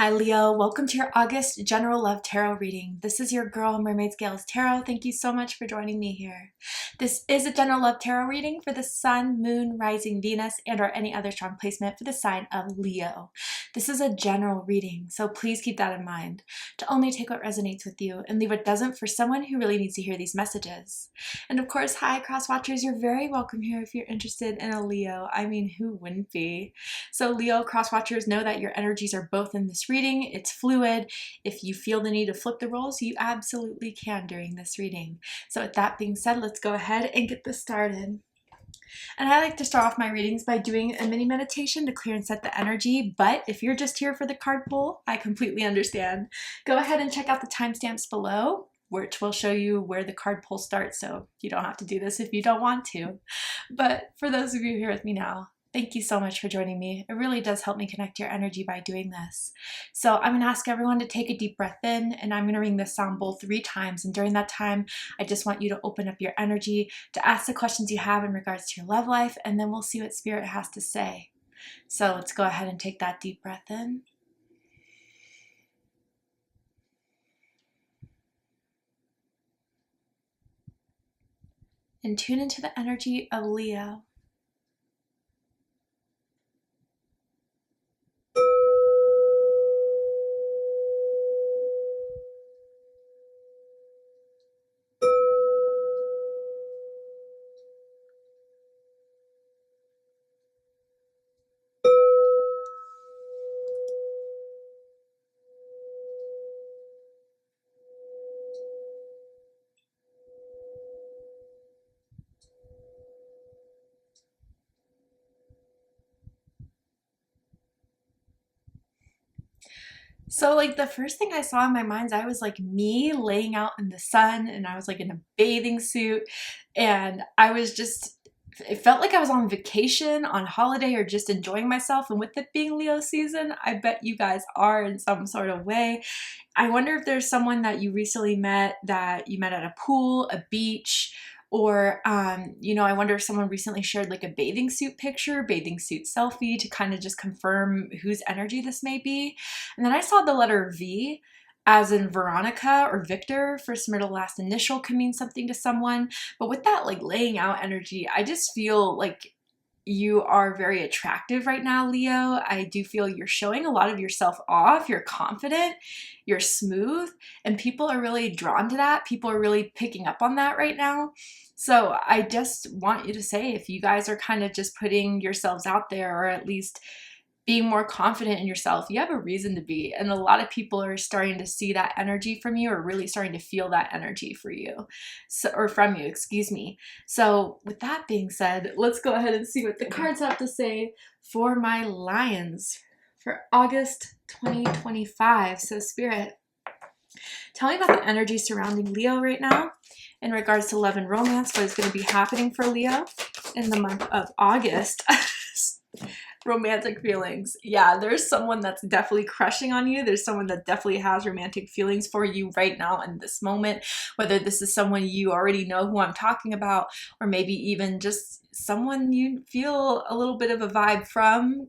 Hi Leo, welcome to your August General Love Tarot reading. This is your girl Mermaid Scales Tarot. Thank you so much for joining me here. This is a General Love Tarot reading for the Sun, Moon, Rising, Venus, and or any other strong placement for the sign of Leo. This is a general reading, so please keep that in mind, to only take what resonates with you and leave what doesn't for someone who really needs to hear these messages. And of course, hi cross watchers, you're very welcome here if you're interested in a Leo. I mean, who wouldn't be? So Leo cross watchers, know that your energies are both in this reading. It's fluid. If you feel the need to flip the roles, you absolutely can during this reading. So with that being said, let's go ahead and get this started. And I like to start off my readings by doing a mini meditation to clear and set the energy, but if you're just here for the card pull, I completely understand. Go ahead and check out the timestamps below, which will show you where the card pull starts, so you don't have to do this if you don't want to. But for those of you here with me now, thank you so much for joining me. It really does help me connect your energy by doing this. So I'm gonna ask everyone to take a deep breath in, and I'm gonna ring this sound bowl 3 times. And during that time, I just want you to open up your energy to ask the questions you have in regards to your love life, and then we'll see what Spirit has to say. So let's go ahead and take that deep breath in. And tune into the energy of Leo. So like the first thing I saw in my mind's eye was like me laying out in the sun, and I was like in a bathing suit, and I was just, it felt like I was on vacation, on holiday, or just enjoying myself. And with it being Leo season, I bet you guys are in some sort of way. I wonder if there's someone that you recently met, that you met at a pool, a beach, or, I wonder if someone recently shared like a bathing suit picture, bathing suit selfie, to kind of just confirm whose energy this may be. And then I saw the letter V, as in Veronica or Victor. First, middle, last initial can mean something to someone. But with that like laying out energy, I just feel like you are very attractive right now, Leo. I do feel you're showing a lot of yourself off. You're confident, you're smooth, and people are really drawn to that. People are really picking up on that right now. So I just want you to say, if you guys are kind of just putting yourselves out there, or at least being more confident in yourself, you have a reason to be. And a lot of people are starting to see that energy from you, or really starting to feel that energy for you, or from you, excuse me. So with that being said, let's go ahead and see what the cards have to say for my Lions for August 2025. So Spirit, tell me about the energy surrounding Leo right now in regards to love and romance. What is going to be happening for Leo in the month of August? Romantic feelings. Yeah, there's someone that's definitely crushing on you. There's someone that definitely has romantic feelings for you right now in this moment. Whether this is someone you already know who I'm talking about, or maybe even just someone you feel a little bit of a vibe from,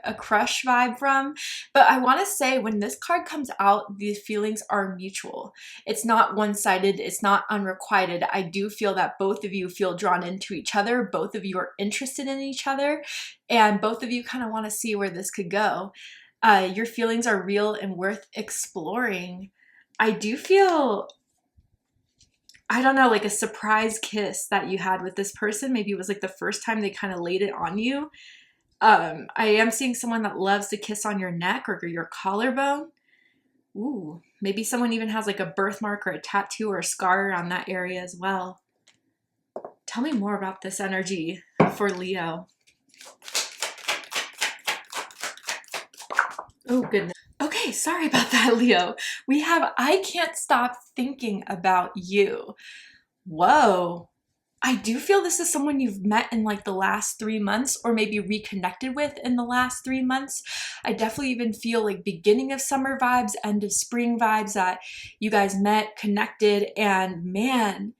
a crush vibe from. But I want to say, when this card comes out, these feelings are mutual. It's not one-sided. It's not unrequited. I do feel that both of you feel drawn into each other. Both of you are interested in each other, and both of you kind of want to see where this could go. Your feelings are real and worth exploring. I do feel, I don't know, like a surprise kiss that you had with this person. Maybe it was like the first time they kind of laid it on you. I am seeing someone that loves to kiss on your neck or your collarbone. Ooh, maybe someone even has like a birthmark or a tattoo or a scar around that area as well. Tell me more about this energy for Leo. Oh, goodness. Okay, sorry about that, Leo. We have I can't stop thinking about you. Whoa. I do feel this is someone you've met in like the last 3 months, or maybe reconnected with in the last 3 months. I definitely even feel like beginning of summer vibes, end of spring vibes, that you guys met, connected, and man,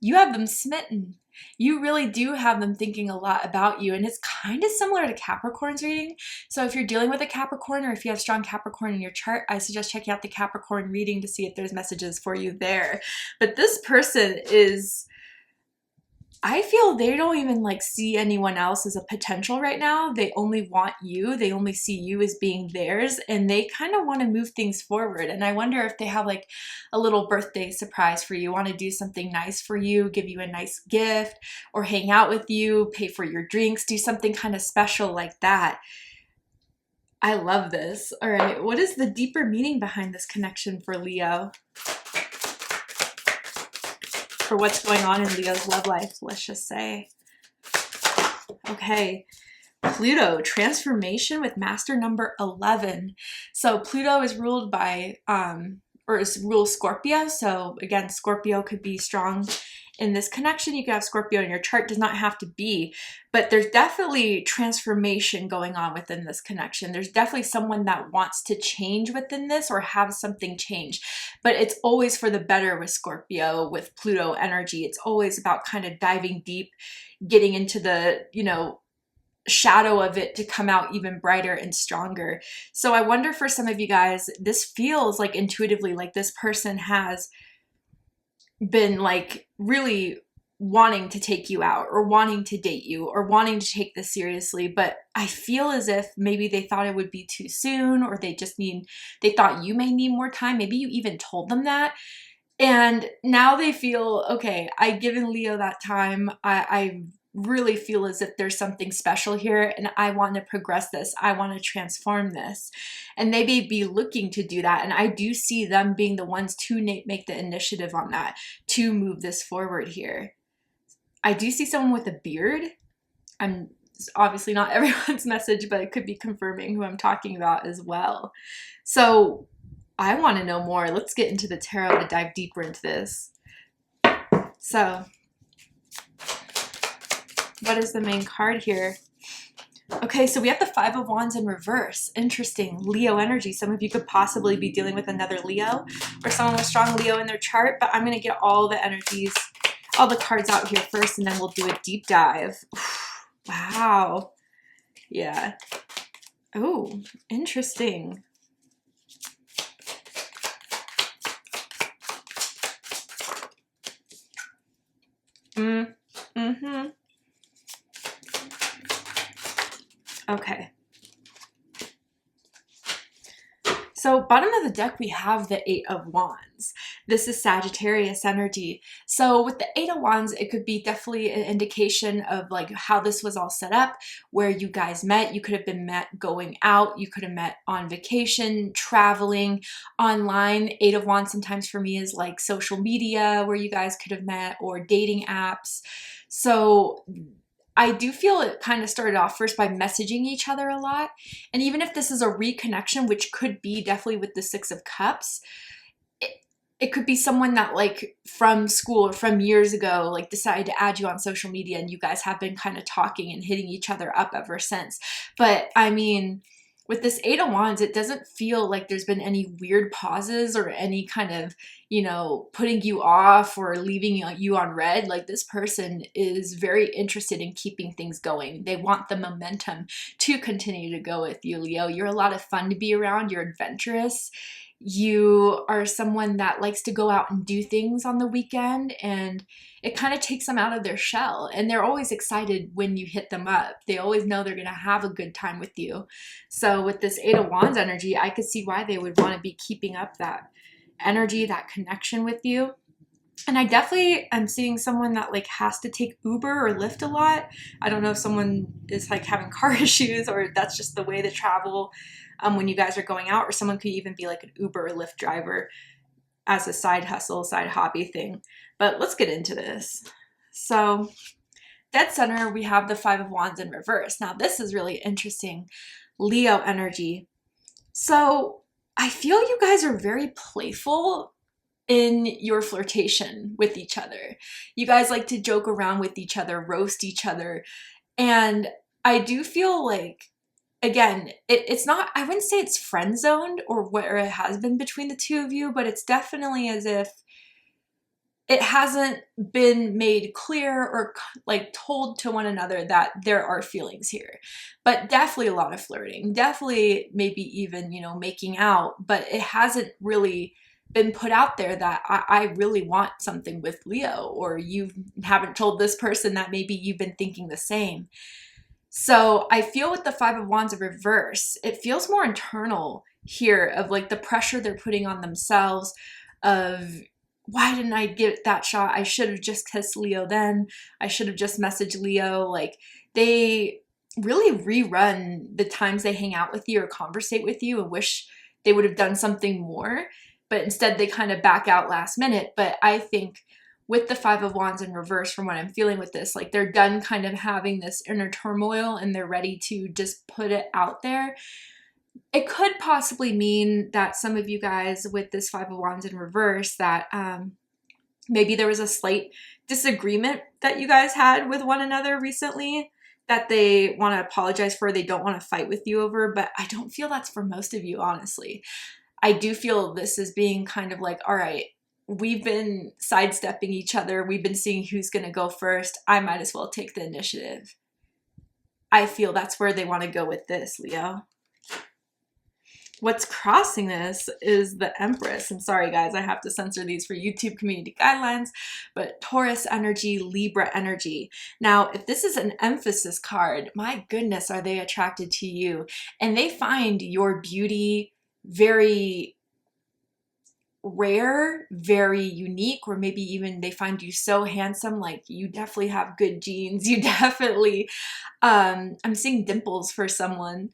you have them smitten. You really do have them thinking a lot about you, and it's kind of similar to Capricorn's reading. So if you're dealing with a Capricorn, or if you have strong Capricorn in your chart, I suggest checking out the Capricorn reading to see if there's messages for you there. But this person is, I feel they don't even like see anyone else as a potential right now. They only want you. They only see you as being theirs, and they kind of want to move things forward. And I wonder if they have like a little birthday surprise for you, want to do something nice for you, give you a nice gift, or hang out with you, pay for your drinks, do something kind of special like that. I love this. All right, what is the deeper meaning behind this connection for Leo? For what's going on in Leo's love life, let's just say. Okay, Pluto, transformation with master number 11. So Pluto is ruled by, or is rules Scorpio. So again, Scorpio could be strong in this connection. You could have Scorpio in your chart, does not have to be, but there's definitely transformation going on within this connection. There's definitely someone that wants to change within this or have something change, but it's always for the better with Scorpio, with Pluto energy. It's always about kind of diving deep, getting into the, you know, shadow of it to come out even brighter and stronger. So I wonder for some of you guys, this feels like intuitively like this person has been like really wanting to take you out, or wanting to date you, or wanting to take this seriously, but I feel as if maybe they thought it would be too soon, or they thought you may need more time. Maybe you even told them that, and now they feel, okay, I've given Leo that time. I really feel as if there's something special here, and I want to progress this. I want to transform this. And they may be looking to do that. And I do see them being the ones to make the initiative on that, to move this forward here. I do see someone with a beard. I'm obviously not everyone's message, but it could be confirming who I'm talking about as well. So I want to know more. Let's get into the tarot to dive deeper into this. So what is the main card here? Okay, so we have the Five of Wands in reverse. Interesting. Leo energy. Some of you could possibly be dealing with another Leo, or someone with strong Leo in their chart, but I'm going to get all the energies, all the cards out here first, and then we'll do a deep dive. Wow. Yeah. Oh, interesting. Mm-hmm. Okay. So bottom of the deck, we have the Eight of Wands. This is Sagittarius energy. So with the Eight of Wands, it could be definitely an indication of like how this was all set up, where you guys met. You could have been met going out. You could have met on vacation, traveling, online. Eight of Wands sometimes for me is like social media where you guys could have met, or dating apps. So I do feel it kind of started off first by messaging each other a lot. And even if this is a reconnection, which could be definitely with the Six of Cups, it could be someone that like from school or from years ago, like decided to add you on social media, and you guys have been kind of talking and hitting each other up ever since. But I mean, with this Eight of Wands, it doesn't feel like there's been any weird pauses or any kind of, you know, putting you off or leaving you on red. Like this person is very interested in keeping things going. They want the momentum to continue to go with you, Leo. You're a lot of fun to be around. You're adventurous. You are someone that likes to go out and do things on the weekend, and it kind of takes them out of their shell, and they're always excited when you hit them up. They always know they're going to have a good time with you. So with this Eight of Wands energy, I could see why they would want to be keeping up that energy, that connection with you. And I definitely am seeing someone that like has to take Uber or Lyft a lot. I don't know if someone is like having car issues, or that's just the way to travel when you guys are going out, or someone could even be like an Uber or Lyft driver as a side hustle, side hobby thing. But let's get into this. So dead center, we have the Five of Wands in reverse. Now this is really interesting. Leo energy. So I feel you guys are very playful in your flirtation with each other. You guys like to joke around with each other, roast each other. And I do feel like, again, it's not, I wouldn't say it's friend zoned or where it has been between the two of you, but it's definitely as if it hasn't been made clear or like told to one another that there are feelings here. But definitely a lot of flirting, definitely maybe even, you know, making out, but it hasn't really been put out there that I really want something with Leo, or you haven't told this person that maybe you've been thinking the same. So I feel with the Five of Wands in reverse, it feels more internal here, of like the pressure they're putting on themselves of, why didn't I get that shot? I should have just kissed Leo then. I should have just messaged Leo. Like, they really rerun the times they hang out with you or conversate with you and wish they would have done something more. But instead they kind of back out last minute. But I think with the Five of Wands in reverse, from what I'm feeling with this, like they're done kind of having this inner turmoil and they're ready to just put it out there. It could possibly mean that some of you guys with this Five of Wands in reverse, that maybe there was a slight disagreement that you guys had with one another recently that they want to apologize for, they don't want to fight with you over, but I don't feel that's for most of you, honestly. I do feel this is being kind of like, all right, we've been sidestepping each other, we've been seeing who's going to go first, I might as well take the initiative. I feel that's where they want to go with this, Leo. What's crossing this is the Empress. And sorry guys, I have to censor these for YouTube community guidelines, but Taurus energy, Libra energy. Now, if this is an emphasis card, my goodness, are they attracted to you? And they find your beauty very rare, very unique, or maybe even they find you so handsome, like you definitely have good genes. You definitely, I'm seeing dimples for someone.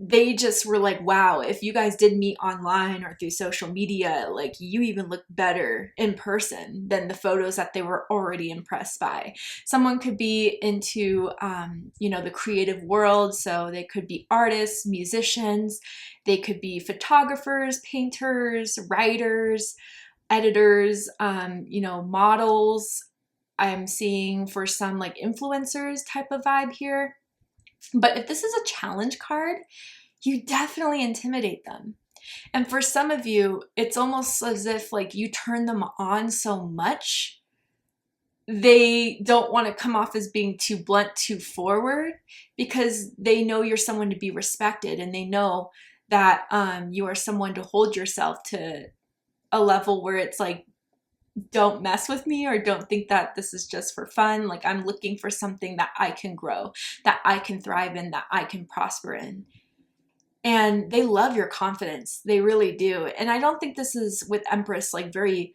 They just were like, wow, if you guys did meet online or through social media, like you even look better in person than the photos that they were already impressed by. Someone could be into, you know, the creative world. So they could be artists, musicians, they could be photographers, painters, writers, editors, you know, models. I'm seeing for some like influencers type of vibe here. But if this is a challenge card, you definitely intimidate them. And for some of you, it's almost as if like you turn them on so much, they don't want to come off as being too blunt, too forward, because they know you're someone to be respected and they know that you are someone to hold yourself to a level where it's like, don't mess with me, or don't think that this is just for fun. Like, I'm looking for something that I can grow, that I can thrive in, that I can prosper in. And they love your confidence. They really do. And I don't think this is with Empress like very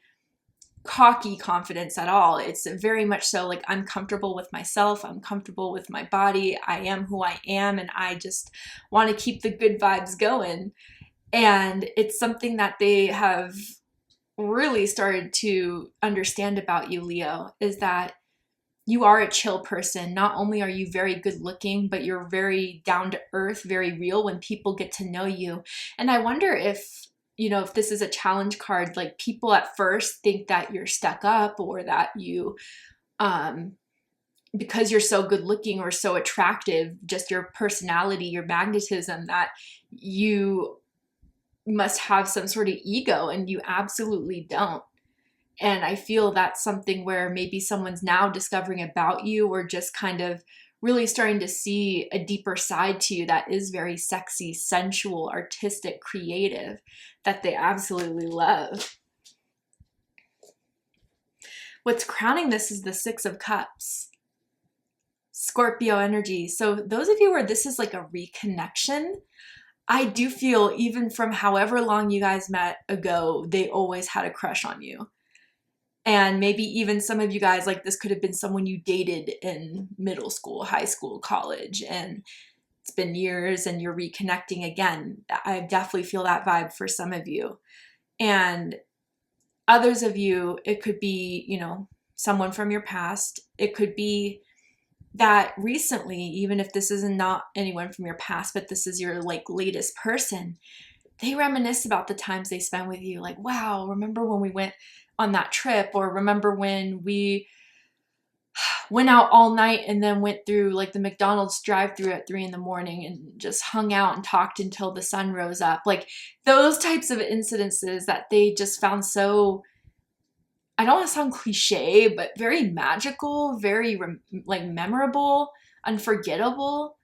cocky confidence at all. It's very much so like, I'm comfortable with myself. I'm comfortable with my body. I am who I am. And I just want to keep the good vibes going. And it's something that they have really started to understand about you, Leo, is that you are a chill person. Not only are you very good looking, but you're very down to earth, very real when people get to know you. And I wonder if, you know, if this is a challenge card, like people at first think that you're stuck up, or that you, because you're so good looking or so attractive, just your personality, your magnetism, that you must have some sort of ego, and you absolutely don't. And I feel that's something where maybe someone's now discovering about you, or just kind of really starting to see a deeper side to you that is very sexy, sensual, artistic, creative, that they absolutely love. What's crowning this is the Six of Cups. Scorpio energy. So those of you where this is like a reconnection, I do feel even from however long you guys met ago, they always had a crush on you. And maybe even some of you guys, like this could have been someone you dated in middle school, high school, college, and it's been years and you're reconnecting again. I definitely feel that vibe for some of you. And others of you, it could be, you know, someone from your past. It could be that recently, even if this is not anyone from your past, but this is your like latest person, they reminisce about the times they spent with you. Like, wow, remember when we went on that trip, or remember when we went out all night and then went through like the McDonald's drive-thru at 3 a.m. and just hung out and talked until the sun rose up. Like those types of incidences that they just found so I don't want to sound cliche, but very magical, very like memorable, unforgettable.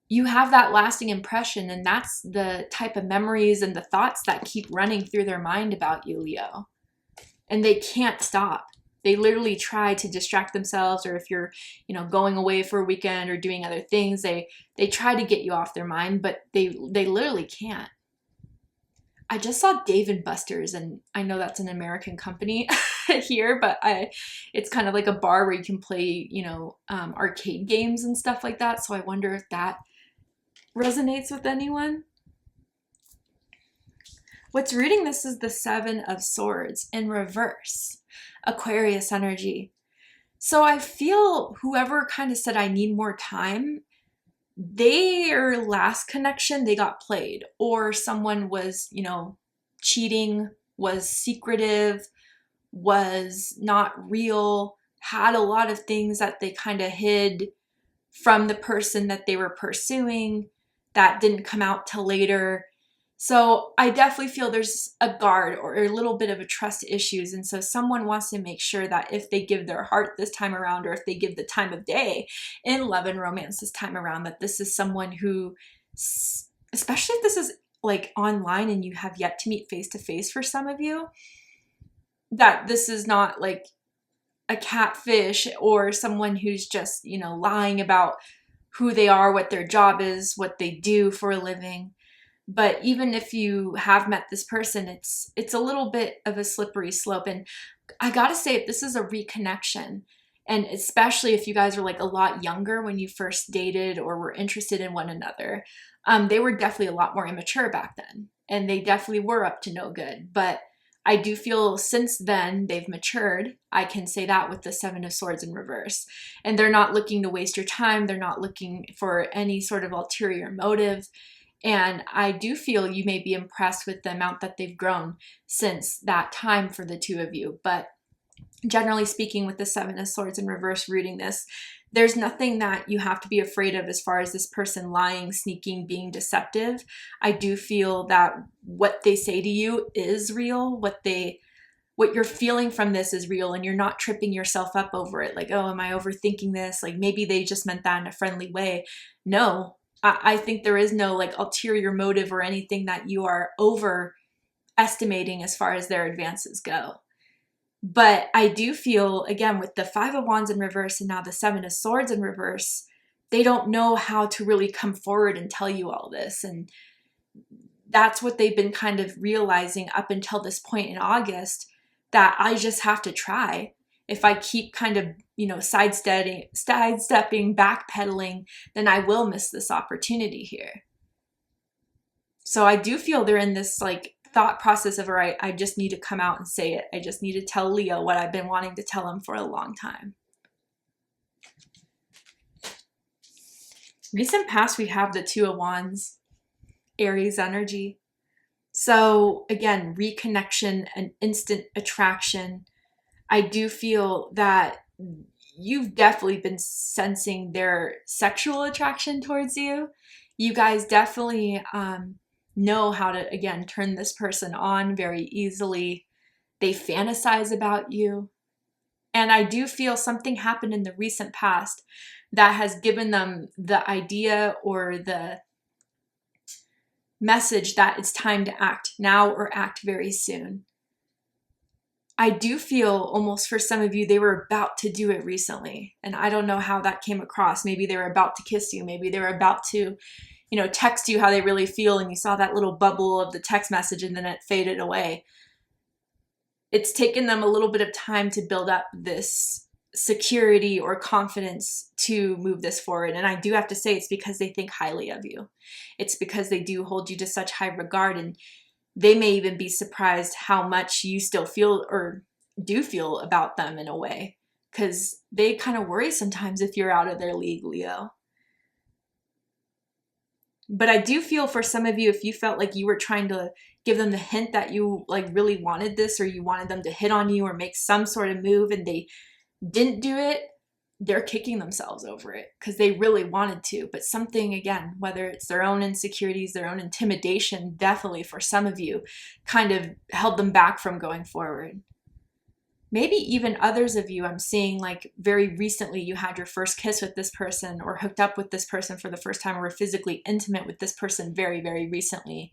You have that lasting impression, and that's the type of memories and the thoughts that keep running through their mind about you, Leo. And they can't stop. They literally try to distract themselves, or if you're, going away for a weekend or doing other things, they try to get you off their mind, but they literally can't. I just saw Dave and Buster's, and I know that's an American company here, but it's kind of like a bar where you can play, arcade games and stuff like that. So I wonder if that resonates with anyone. What's reading this is the Seven of Swords in reverse, Aquarius energy. So I feel whoever kind of said I need more time, their last connection, they got played, or someone was, cheating, was secretive, was not real, had a lot of things that they kind of hid from the person that they were pursuing that didn't come out till later. So I definitely feel there's a guard or a little bit of a trust issues. And so someone wants to make sure that if they give their heart this time around, or if they give the time of day in love and romance this time around, that this is someone who, especially if this is like online and you have yet to meet face to face for some of you, that this is not like a catfish or someone who's just, lying about who they are, what their job is, what they do for a living. But even if you have met this person, it's a little bit of a slippery slope. And I gotta say, if this is a reconnection, and especially if you guys were like a lot younger when you first dated or were interested in one another, they were definitely a lot more immature back then. And they definitely were up to no good. But I do feel since then they've matured. I can say that with the Seven of Swords in reverse. And they're not looking to waste your time. They're not looking for any sort of ulterior motive. And I do feel you may be impressed with the amount that they've grown since that time for the two of you. But generally speaking, with the Seven of Swords in reverse reading this, there's nothing that you have to be afraid of as far as this person lying, sneaking, being deceptive. I do feel that what they say to you is real. What you're feeling from this is real, and you're not tripping yourself up over it. Like, oh, am I overthinking this? Like, maybe they just meant that in a friendly way. No. I think there is no like ulterior motive or anything that you are overestimating as far as their advances go. But I do feel, again, with the Five of Wands in reverse and now the Seven of Swords in reverse, they don't know how to really come forward and tell you all this. And that's what they've been kind of realizing up until this point in August, that I just have to try. If I keep kind of, sidestepping, backpedaling, then I will miss this opportunity here. So I do feel they're in this like thought process of, all right, I just need to come out and say it. I just need to tell Leo what I've been wanting to tell him for a long time. Recent past, we have the Two of Wands, Aries energy. So again, reconnection and instant attraction. I do feel that you've definitely been sensing their sexual attraction towards you. You guys definitely know how to, again, turn this person on very easily. They fantasize about you. And I do feel something happened in the recent past that has given them the idea or the message that it's time to act now or act very soon. I do feel almost for some of you, they were about to do it recently. And I don't know how that came across. Maybe they were about to kiss you. Maybe they were about to, text you how they really feel. And you saw that little bubble of the text message and then it faded away. It's taken them a little bit of time to build up this security or confidence to move this forward. And I do have to say it's because they think highly of you. It's because they do hold you to such high regard, and they may even be surprised how much you still feel or do feel about them in a way, because they kind of worry sometimes if you're out of their league, Leo. But I do feel for some of you, if you felt like you were trying to give them the hint that you like really wanted this, or you wanted them to hit on you or make some sort of move and they didn't do it, they're kicking themselves over it because they really wanted to. But something, again, whether it's their own insecurities, their own intimidation, definitely for some of you kind of held them back from going forward. Maybe even others of you, I'm seeing like very recently you had your first kiss with this person or hooked up with this person for the first time or were physically intimate with this person very, very recently,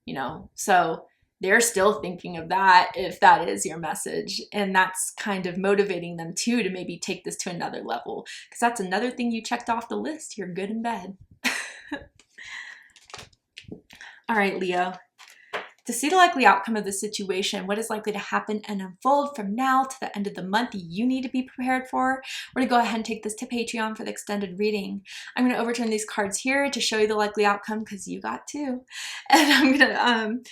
you know? So they're still thinking of that if that is your message. And that's kind of motivating them too to maybe take this to another level, because that's another thing you checked off the list. You're good in bed. All right, Leo. To see the likely outcome of the situation, what is likely to happen and unfold from now to the end of the month you need to be prepared for, we're going to go ahead and take this to Patreon for the extended reading. I'm going to overturn these cards here to show you the likely outcome because you got two. And I'm going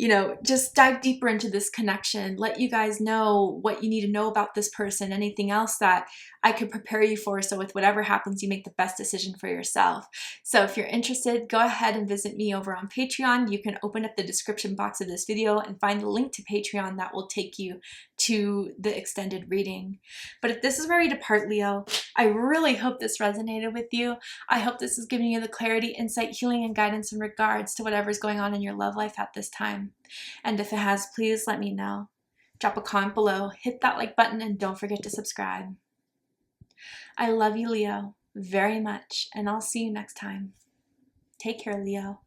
to, just dive deeper into this connection, let you guys know what you need to know about this person, anything else that I could prepare you for. So with whatever happens, you make the best decision for yourself. So if you're interested, go ahead and visit me over on Patreon. You can open up the description box of this video and find the link to Patreon that will take you to the extended reading. But if this is where we depart, Leo, I really hope this resonated with you. I hope this is giving you the clarity, insight, healing, and guidance in regards to whatever's going on in your love life at this time. And if it has, please let me know. Drop a comment below, hit that like button, and don't forget to subscribe. I love you, Leo, very much, and I'll see you next time. Take care, Leo.